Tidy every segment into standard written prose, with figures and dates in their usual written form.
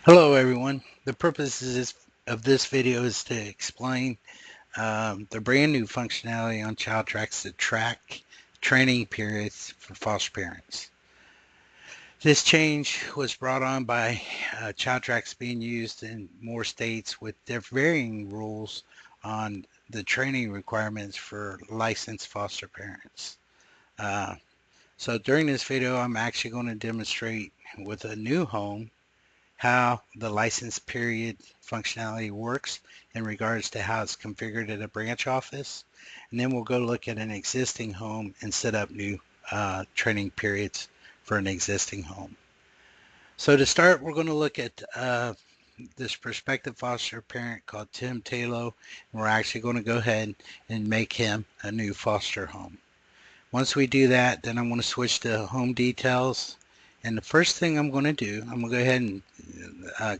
Hello everyone. The purpose of this video is to explain the brand new functionality on ChildTrax to track training periods for foster parents. This change was brought on by ChildTrax being used in more states with their varying rules on the training requirements for licensed foster parents. Uh, so during this video, I'm actually going to demonstrate with a new home how the license period functionality works in regards to how it's configured at a branch office. And then we'll go look at an existing home and set up new training periods for an existing home. So to start, we're going to look at this prospective foster parent called Tim Talo, and we're actually going to go ahead and make him a new foster home. Once we do that, then I'm going to switch to home details. And the first thing I'm going to do, I'm going to go ahead and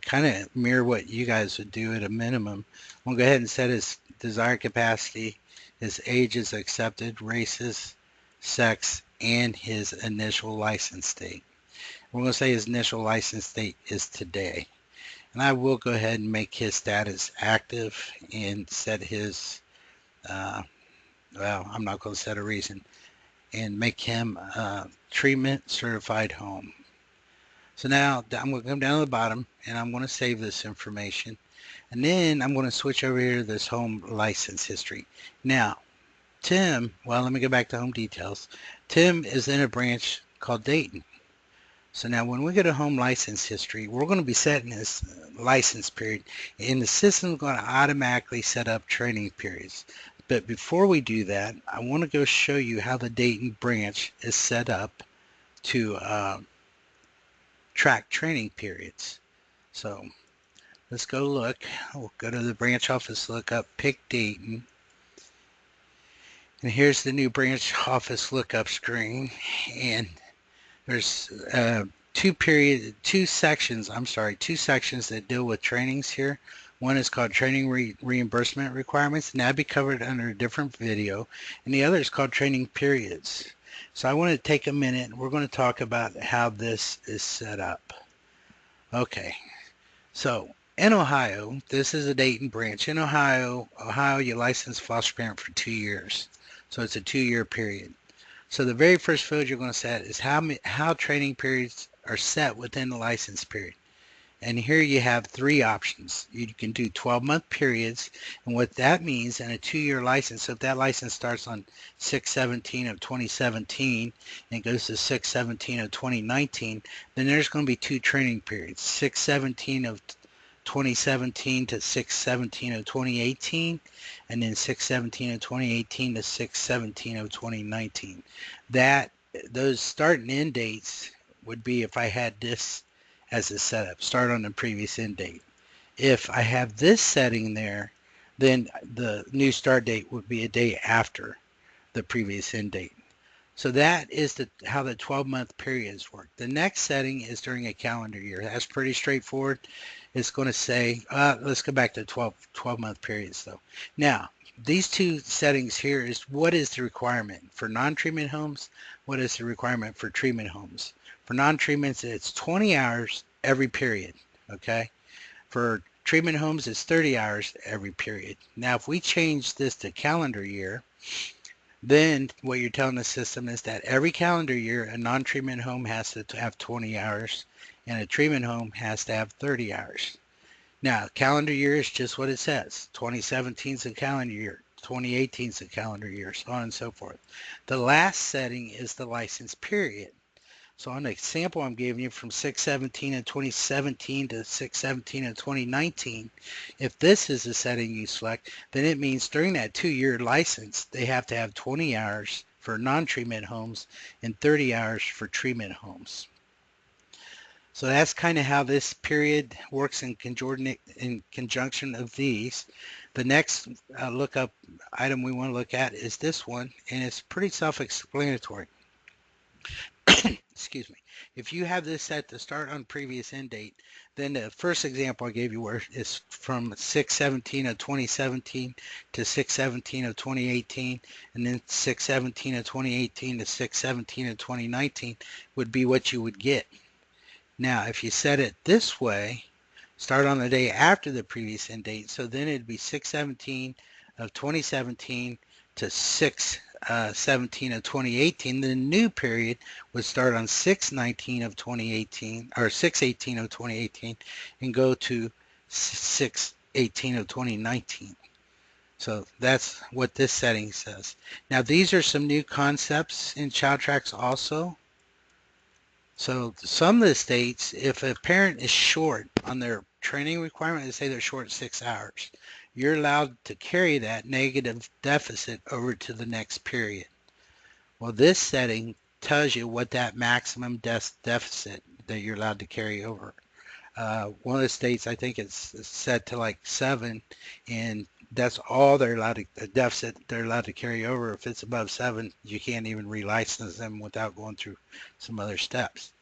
kind of mirror what you guys would do at a minimum. I'm going to go ahead and set his desired capacity, his age is accepted, races, sex, and his initial license date. We're going to say his initial license date is today. And I will go ahead and make his status active and set his, well, I'm not going to set a reason, and make him a treatment certified home. So now I'm going to come down to the bottom and I'm going to save this information. And then I'm going to switch over here to this home license history. Now, Tim, well, let me go back to home details. Tim is in a branch called Dayton. So now when we go to home license history, we're going to be setting this license period, and the system is going to automatically set up training periods. But before we do that, I want to go show you how the Dayton branch is set up to track training periods. So let's go look. We'll go to the branch office, look up, pick Dayton. And here's the new branch office lookup screen. And there's two sections that deal with trainings here. One is called training reimbursement requirements, and that'd be covered under a different video. And the other is called training periods. So I want to take a minute and we're going to talk about how this is set up. Okay, so in Ohio, this is a Dayton branch. In Ohio, you license foster parent for 2 years. So it's a 2-year period. So the very first field you're going to set is how training periods are set within the license period. And here you have three options. You can do 12-month periods, and what that means in a 2-year license, so if that license starts on 6/17 of 2017 and goes to 6/17 of 2019, then there's going to be two training periods, 6/17 of 2017 to 6/17 of 2018, and then 6/17 of 2018 to 6/17 of 2019. That those start and end dates would be if I had this as a setup, start on the previous end date. If I have this setting there, then the new start date would be a day after the previous end date. So that is how the 12-month periods work. The next setting is during a calendar year. That's pretty straightforward. It's going to say, let's go back to 12-month periods though. Now, these two settings here is what is the requirement for non-treatment homes? What is the requirement for treatment homes? For non-treatments, it's 20 hours every period, okay? For treatment homes, it's 30 hours every period. Now, if we change this to calendar year, then what you're telling the system is that every calendar year, a non-treatment home has to have 20 hours and a treatment home has to have 30 hours. Now, calendar year is just what it says. 2017 is a calendar year. 2018 is a calendar year, so on and so forth. The last setting is the license period. So on the example I'm giving you from 6/17 of 2017 to 6/17 of 2019, if this is the setting you select, then it means during that 2-year license, they have to have 20 hours for non-treatment homes and 30 hours for treatment homes. So that's kind of how this period works in conjunction of these. The next lookup item we want to look at is this one, and it's pretty self-explanatory. Excuse me. If you have this set to start on previous end date, then the first example I gave you is from 6/17 of 2017 to 6/17 of 2018, and then 6/17 of 2018 to 6/17 of 2019 would be what you would get. Now, if you set it this way, start on the day after the previous end date. So then it'd be 6/17 of 2017 to 6/17 of 2018. The new period would start on 6/19 of 2018 or 6/18 of 2018 and go to 6/18 of 2019. So that's what this setting says. Now these are some new concepts in Child Tracks also. So some of the states, if a parent is short on their training requirement, they say they're short 6 hours, you're allowed to carry that negative deficit over to the next period. Well, this setting tells you what that maximum deficit that you're allowed to carry over. One of the states, I think it's set to like 7, and that's all they're allowed to, the deficit they're allowed to carry over. If it's above 7, you can't even relicense them without going through some other steps.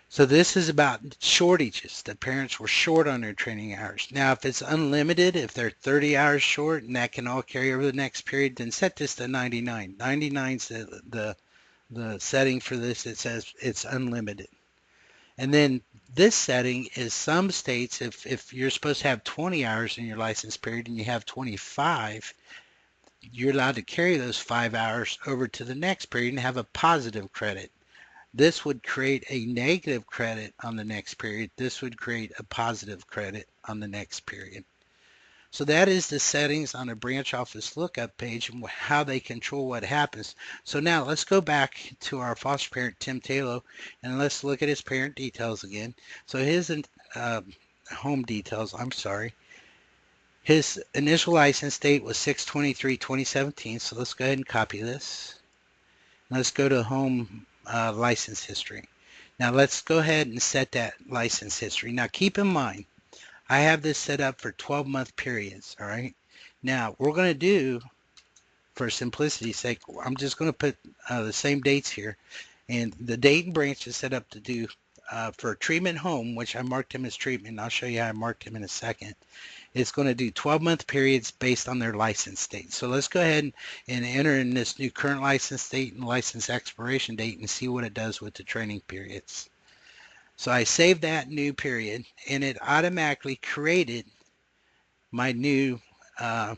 So this is about shortages. The parents were short on their training hours. Now, if it's unlimited, if they're 30 hours short and that can all carry over the next period, then set this to 99. 99 is the setting for this. It says it's unlimited. And then this setting is some states, if you're supposed to have 20 hours in your license period and you have 25, you're allowed to carry those 5 hours over to the next period and have a positive credit. This would create a negative credit on the next period. This would create a positive credit on the next period. So that is the settings on a branch office lookup page and how they control what happens. So now let's go back to our foster parent, Tim Taylor, and let's look at his parent details again. So his home details, I'm sorry. His initial license date was 6/23/2017. So let's go ahead and copy this. Let's go to home license history. Now let's go ahead and set that license history. Now keep in mind, I have this set up for 12-month periods, all right? Now we're going to do, for simplicity's sake, I'm just going to put the same dates here. And the Dayton branch is set up to do for treatment home, which I marked him as treatment. And I'll show you how I marked him in a second. It's going to do 12-month periods based on their license date. So let's go ahead and enter in this new current license date and license expiration date and see what it does with the training periods. So I saved that new period and it automatically created my new uh,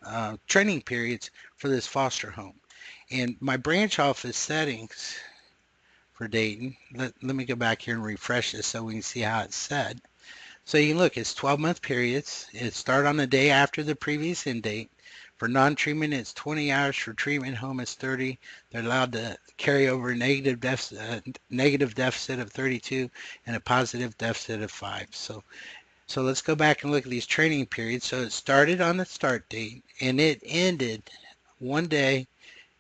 uh, training periods for this foster home. And my branch office settings for Dayton, let me go back here and refresh this so we can see how it's set. So you can look, it's 12-month periods. It start on the day after the previous end date. For non-treatment, it's 20 hours. For treatment home, it's 30. They're allowed to carry over a negative deficit of 32 and a positive deficit of 5. So let's go back and look at these training periods. So it started on the start date and it ended one day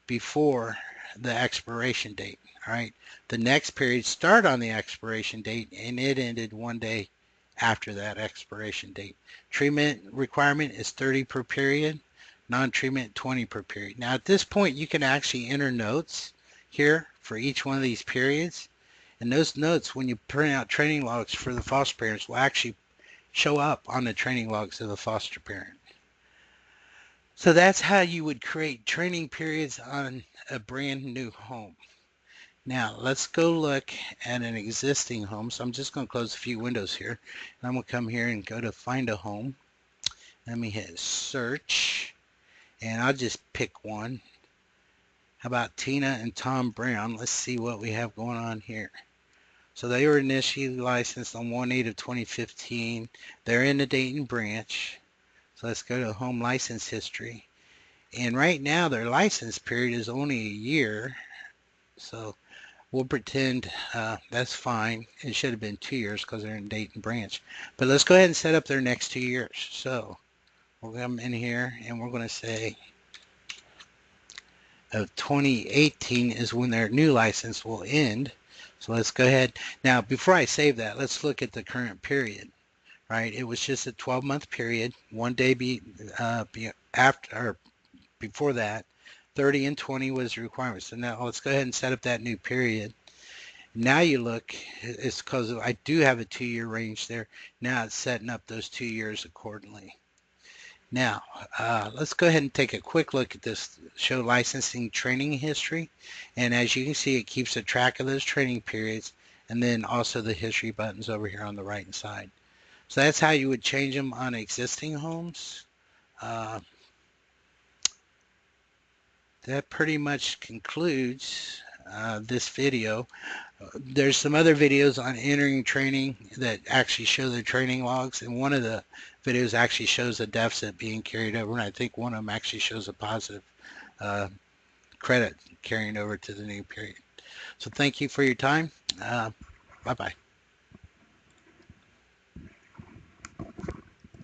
before the expiration date. All right. The next period started on the expiration date and it ended one day after that expiration date. Treatment requirement is 30 per period, non-treatment 20 per period. Now at this point you can actually enter notes here for each one of these periods, and those notes, when you print out training logs for the foster parents, will actually show up on the training logs of the foster parent. So that's how you would create training periods on a brand new home. Now let's go look at an existing home. So I'm just going to close a few windows here. And I'm going to come here and go to find a home. Let me hit search and I'll just pick one. How about Tina and Tom Brown? Let's see what we have going on here. So they were initially licensed on 1/8 of 2015. They're in the Dayton branch. So let's go to home license history. And right now their license period is only a year. So we'll pretend that's fine. It should have been 2 years because they're in Dayton branch. But let's go ahead and set up their next 2 years. So we'll come in here and we're going to say of 2018 is when their new license will end. So let's go ahead. Now, before I save that, let's look at the current period, right? It was just a 12-month period. One day after or before that, 30 and 20 was the requirement. So now let's go ahead and set up that new period. Now you look, it's because I do have a 2-year range there. Now it's setting up those 2 years accordingly. Now, let's go ahead and take a quick look at this show licensing training history. And as you can see, it keeps a track of those training periods. and then also the history buttons over here on the right hand side. So that's how you would change them on existing homes. Uh, that pretty much concludes this video. There's some other videos on entering training that actually show the training logs, and one of the videos actually shows a deficit being carried over, and I think one of them actually shows a positive uh, credit carrying over to the new period. So thank you for your time. Bye-bye.